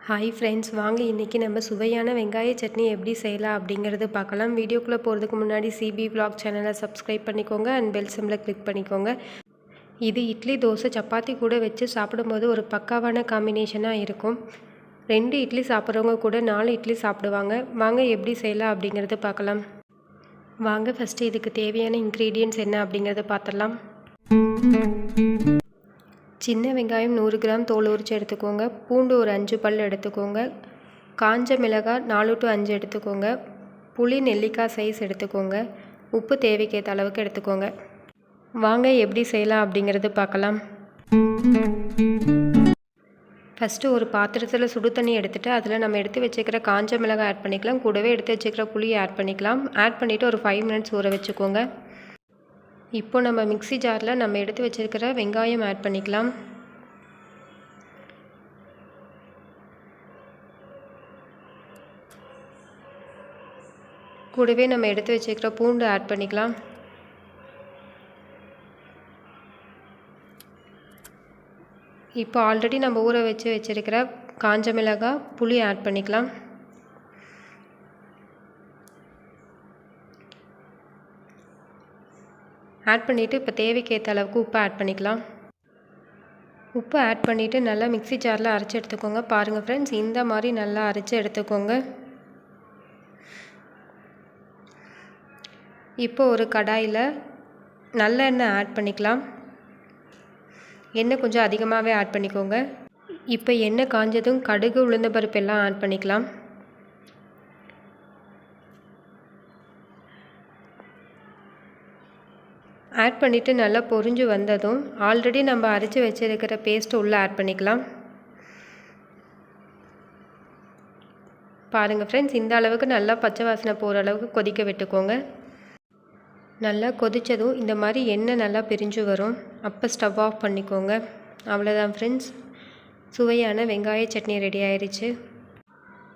Hi friends, வாங்க இன்றைக்கி நம்ம சுவையான வெங்காய சட்னி எப்படி செய்யலாம் அப்படிங்கிறது பார்க்கலாம். வீடியோக்குள்ளே போகிறதுக்கு முன்னாடி சிபி விலாக் சேனலை சப்ஸ்கிரைப் பண்ணிக்கோங்க அண்ட் பெல் சிம்பிளை கிளிக் பண்ணிக்கோங்க. இது இட்லி, தோசை, சப்பாத்தி கூட வச்சு சாப்பிடும்போது ஒரு பக்காவான காம்பினேஷனாக இருக்கும். 2 இட்லி சாப்பிட்றவங்க கூட 4 இட்லி சாப்பிடுவாங்க. வாங்க எப்படி செய்யலாம் அப்படிங்கிறது பார்க்கலாம். வாங்க ஃபஸ்ட்டு இதுக்கு தேவையான இன்க்ரீடியன்ட்ஸ் என்ன அப்படிங்கிறத பார்த்துடலாம். சின்ன வெங்காயம் 100 கிராம் தோல் உரித்து எடுத்துக்கோங்க. பூண்டு ஒரு 5 பல் எடுத்துக்கோங்க. காஞ்ச மிளகாய் 4 to 5 எடுத்துக்கோங்க. புளி நெல்லிக்காய் சைஸ் எடுத்துக்கோங்க. உப்பு தேவைக்கேற்ற அளவுக்கு எடுத்துக்கோங்க. வாங்க எப்படி செய்யலாம் அப்படிங்கிறது பார்க்கலாம். ஃபஸ்ட்டு ஒரு பாத்திரத்தில் சுடு தண்ணி எடுத்துகிட்டு அதில் நம்ம எடுத்து வச்சுக்கிற காஞ்ச மிளகாய் ஆட் பண்ணிக்கலாம். கூடவே எடுத்து வச்சுக்கிற புளியை ஆட் பண்ணிக்கலாம். ஆட் பண்ணிவிட்டு ஒரு 5 minutes ஊற வச்சுக்கோங்க. இப்போ நம்ம மிக்ஸி ஜாரில் நம்ம எடுத்து வச்சுருக்கிற வெங்காயம் ஆட் பண்ணிக்கலாம். கூடவே நம்ம எடுத்து வச்சுருக்கிற பூண்டு ஆட் பண்ணிக்கலாம். இப்போ ஆல்ரெடி நம்ம ஊற வச்சுருக்கிற காஞ்ச மிளகாய், புளி ஆட் பண்ணிக்கலாம். ஆட் பண்ணிவிட்டு இப்போ தேவைக்கேற்ற அளவுக்கு உப்பு ஆட் பண்ணிக்கலாம். உப்பு ஆட் பண்ணிவிட்டு நல்லா மிக்ஸி ஜாரில் அரைச்சி எடுத்துக்கோங்க. பாருங்கள் ஃப்ரெண்ட்ஸ், இந்த மாதிரி நல்லா அரைச்சி எடுத்துக்கோங்க. இப்போ ஒரு கடாயில் நல்லெண்ணெய் ஆட் பண்ணிக்கலாம். எண்ணெய் கொஞ்சம் அதிகமாகவே ஆட் பண்ணிக்கோங்க. இப்போ எண்ணெய் காஞ்சதும் கடுகு, உளுந்தம்பருப்பு எல்லாம் ஆட் பண்ணிக்கலாம். ஆட் பண்ணிவிட்டு நல்லா பொரிஞ்சு வந்ததும் ஆல்ரெடி நம்ம அரைச்சி வச்சுருக்கிற பேஸ்ட்டு உள்ளே ஆட் பண்ணிக்கலாம். பாருங்கள் ஃப்ரெண்ட்ஸ், இந்த அளவுக்கு நல்லா பச்சை வாசனை போகிற அளவுக்கு கொதிக்க விட்டுக்கோங்க. நல்லா கொதித்ததும் இந்த மாதிரி எண்ணெய் நல்லா பிரிஞ்சு வரும். அப்போ ஸ்டவ் ஆஃப் பண்ணிக்கோங்க. அவ்வளோதான் ஃப்ரெண்ட்ஸ், சுவையான வெங்காய சட்னி ரெடி ஆயிடுச்சு.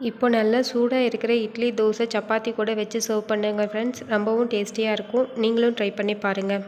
இப்போ நல்லா சூடாக இருக்கிற இட்லி, தோசை, சப்பாத்தி கூட வச்சு சர்வ் பண்ணுங்க ஃப்ரெண்ட்ஸ். ரொம்பவும் டேஸ்டியாக இருக்கும். நீங்களும் ட்ரை பண்ணி பாருங்கள்.